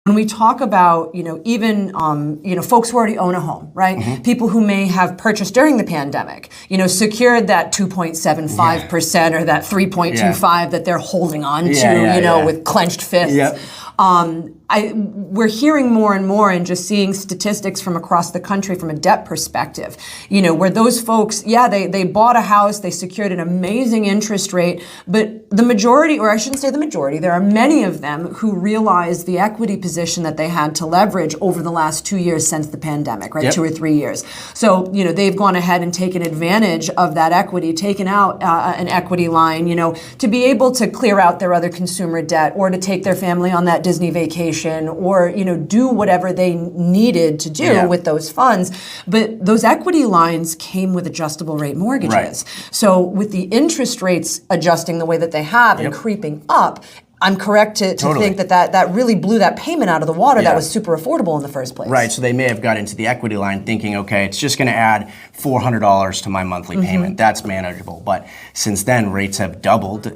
When we talk about, even, folks who already own a home, right? People who may have purchased during the pandemic, secured that 2.75% or that 3.25 that they're holding on to, with clenched fists. Yep. We're hearing more and more and just seeing statistics from across the country from a debt perspective, where those folks, they bought a house, they secured an amazing interest rate, but the majority, or I shouldn't say the majority, there are many of them who realize the equity position that they had to leverage over the last 2 years since the pandemic, right? 2 or 3 years. So, they've gone ahead and taken advantage of that equity, taken out an equity line, to be able to clear out their other consumer debt or to take their family on that Disney vacation or, do whatever they needed to do with those funds. But those equity lines came with adjustable rate mortgages. Right. So with the interest rates adjusting the way that they have and creeping up, I'm correct to think that really blew that payment out of the water that was super affordable in the first place. Right, so they may have got into the equity line thinking, okay, it's just going to add $400 to my monthly payment. That's manageable. But since then, rates have doubled,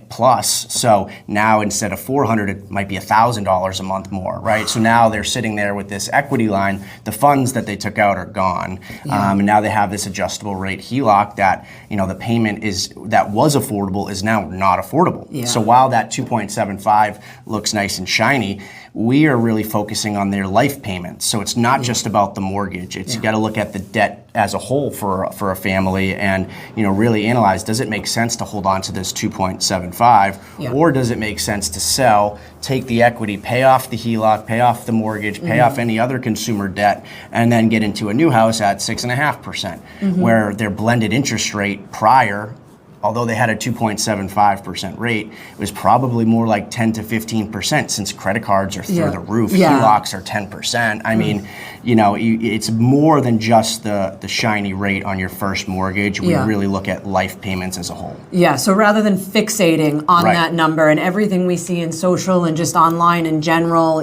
plus. So now instead of $400, it might be $1,000 a month more, right? So now they're sitting there with this equity line. The funds that they took out are gone. And now they have this adjustable rate HELOC that, the payment that was affordable is now not affordable. Yeah. So while that 2.75 looks nice and shiny, we are really focusing on their life payments. So it's not just about the mortgage. It's you got to look at the debt as a whole for a family and really analyze, does it make sense to hold on to this 2.75 or does it make sense to sell, take the equity, pay off the HELOC, pay off the mortgage, pay off any other consumer debt, and then get into a new house at 6.5%, where their blended interest rate prior, although they had a 2.75% rate, it was probably more like 10 to 15% since credit cards are through the roof. HELOCs are 10%. I mean, it's more than just the shiny rate on your first mortgage. We really look at life payments as a whole. Yeah, so rather than fixating on that number and everything we see in social and just online in general,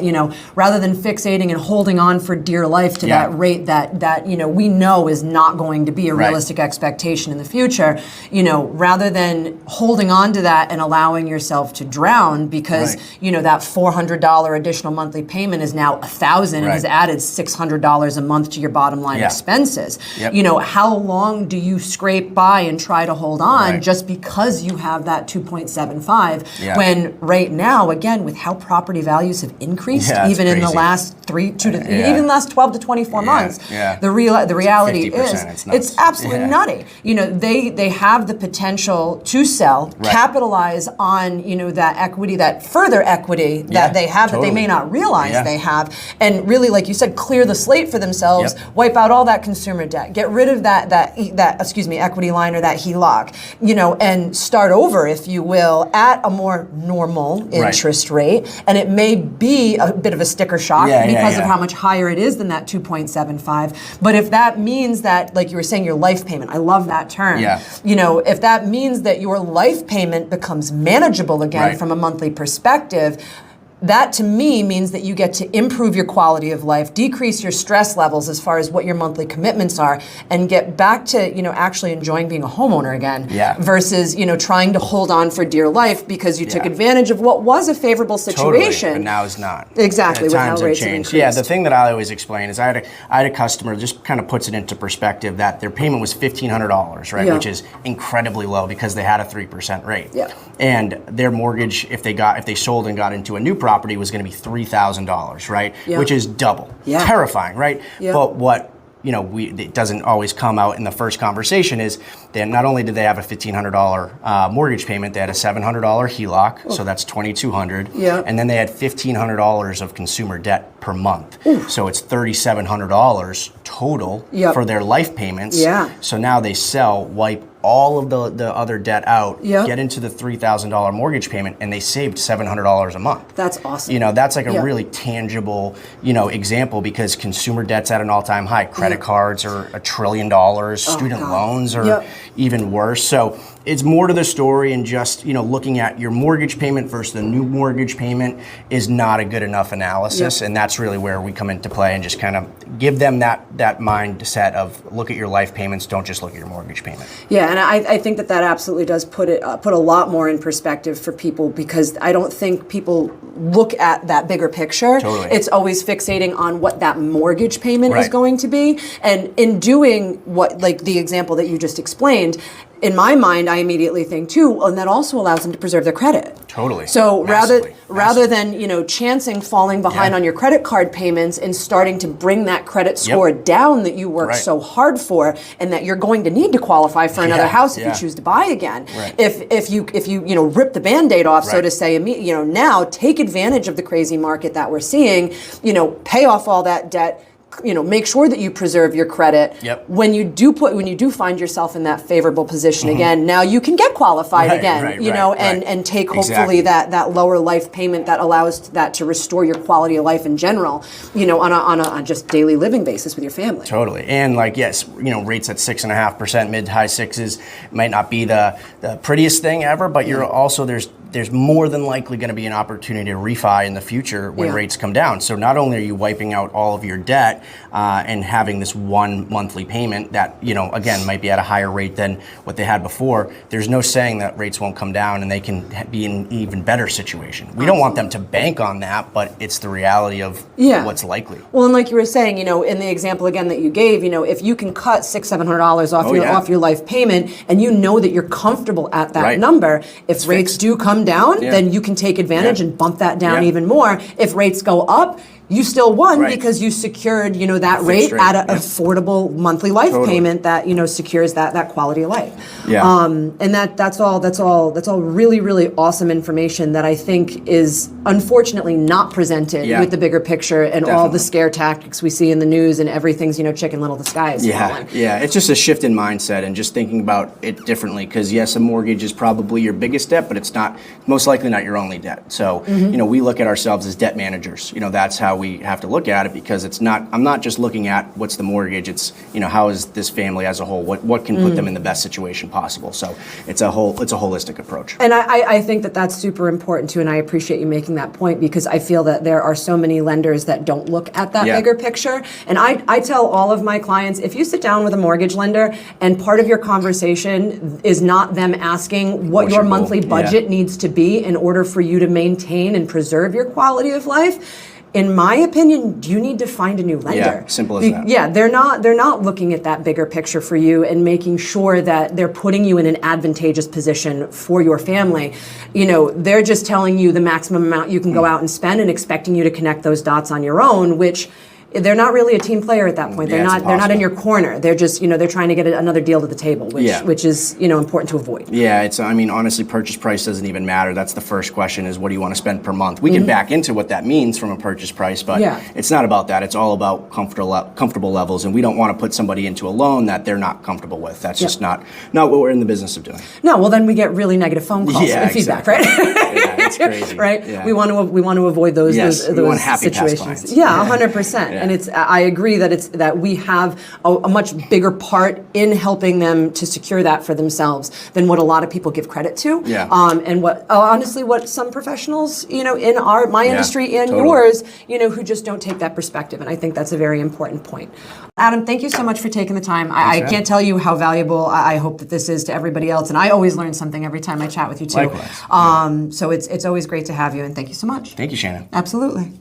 rather than fixating and holding on for dear life to that rate that we know is not going to be a realistic expectation in the future, rather than holding on to that and allowing yourself to drown because that $400 additional monthly payment is now $1,000 and has added $600 a month to your bottom line expenses. How long do you scrape by and try to hold on just because you have that 2.75 when right now, again, with how property values have increased even in the last even last 12 to 24 months, the reality is it's absolutely nutty. They have the potential to sell, capitalize on that equity, that further equity that they have that they may not realize they have, and really, like you said, clear the slate for themselves, wipe out all that consumer debt, get rid of that equity line or that HELOC, and start over, if you will, at a more normal interest rate. And it may be a bit of a sticker shock because of how much higher it is than that 2.75. But if that means that, like you were saying, your life payment, I love that term. If that means that your life payment becomes manageable again from a monthly perspective, that to me means that you get to improve your quality of life, decrease your stress levels as far as what your monthly commitments are, and get back to, actually enjoying being a homeowner again versus, trying to hold on for dear life because you took advantage of what was a favorable situation. But now is not. Exactly. The times have changed. Increased. Yeah, the thing that I always explain is I had a customer, just kind of puts it into perspective, that their payment was $1,500, right? Which is incredibly low because they had a 3% rate. And their mortgage, if they sold and got into a new property, was going to be $3,000, right? Which is double. Terrifying, right? But what it doesn't always come out in the first conversation is that not only did they have a $1,500 mortgage payment, they had a $700 HELOC, so that's $2,200, and then they had $1,500 of consumer debt per month. So it's $3,700 total for their life payments. So now they sell, wipe all of the other debt out, get into the $3,000 mortgage payment, and they saved $700 a month. That's awesome. That's like a really tangible, example, because consumer debt's at an all-time high. Credit cards are $1 trillion. Student loans are even worse. So it's more to the story, and just looking at your mortgage payment versus the new mortgage payment is not a good enough analysis, and that's really where we come into play and just kind of give them that mindset of look at your life payments, don't just look at your mortgage payment. Yeah, and I think that absolutely does put a lot more in perspective for people, because I don't think people look at that bigger picture. Totally. It's always fixating on what that mortgage payment is Right. going to be, and in doing what, like the example that you just explained, in my mind, I immediately think too, and that also allows them to preserve their credit. Totally. So Massively. rather than chancing falling behind Yeah. on your credit card payments and starting to bring that credit score down that you worked Right. so hard for, and that you're going to need to qualify for another house if you yeah. choose to buy again. Right. If you rip the Band-Aid off, so Right. to say, now take advantage of the crazy market that we're seeing. Pay off all that debt. Make sure that you preserve your credit. Yep. When you do find yourself in that favorable position again, now you can get qualified Right, again. right, And take hopefully Exactly. that lower life payment that allows that to restore your quality of life in general. On a just daily living basis with your family. Totally. And yes, rates at 6.5%, mid to high sixes might not be the prettiest thing ever, but you're also there's more than likely going to be an opportunity to refi in the future when rates come down. So not only are you wiping out all of your debt and having this one monthly payment that, again, might be at a higher rate than what they had before, there's no saying that rates won't come down and they can be in an even better situation. We don't want them to bank on that, but it's the reality of what's likely. Well, and like you were saying, in the example again that you gave, if you can cut $600-700 off your life payment, and that you're comfortable at that number, if rates do come down, then you can take advantage and bump that down even more. If rates go up, you still won because you secured, that rate at an affordable monthly life payment that, secures that quality of life. Yeah. And that's all really, really awesome information that I think is unfortunately not presented with the bigger picture and all the scare tactics we see in the news, and everything's, Chicken Little, the sky is falling. Yeah. It's just a shift in mindset and just thinking about it differently, because yes, a mortgage is probably your biggest debt, but it's most likely not your only debt. So, we look at ourselves as debt managers. That's how we have to look at it, because I'm not just looking at what's the mortgage, it's, how is this family as a whole, what can put them in the best situation possible. So it's a holistic approach. And I think that that's super important too, and I appreciate you making that point, because I feel that there are so many lenders that don't look at that bigger picture. And I tell all of my clients, if you sit down with a mortgage lender and part of your conversation is not them asking what your monthly budget needs to be in order for you to maintain and preserve your quality of life, in my opinion, you need to find a new lender. Yeah, simple as that. Yeah, they're not looking at that bigger picture for you and making sure that they're putting you in an advantageous position for your family. They're just telling you the maximum amount you can go out and spend and expecting you to connect those dots on your own, which they're not really a team player at that point. They're not in your corner. They're just, they're trying to get another deal to the table, which is, important to avoid. Yeah, honestly, purchase price doesn't even matter. That's the first question, is what do you want to spend per month? We can back into what that means from a purchase price, but it's not about that. It's all about comfortable levels, and we don't want to put somebody into a loan that they're not comfortable with. That's just not what we're in the business of doing. No, well then we get really negative phone calls and feedback, right? Yeah, it's crazy. Right? Yeah. We want to avoid those we want happy situations. past clients. Yeah, 100%. And I agree that we have a much bigger part in helping them to secure that for themselves than what a lot of people give credit to. Yeah. And what some professionals, in my industry and yours, who just don't take that perspective. And I think that's a very important point. Adam, thank you so much for taking the time. I can't tell you how valuable I hope that this is to everybody else. And I always learn something every time I chat with you too. Likewise. So it's always great to have you, and thank you so much. Thank you, Shannon. Absolutely.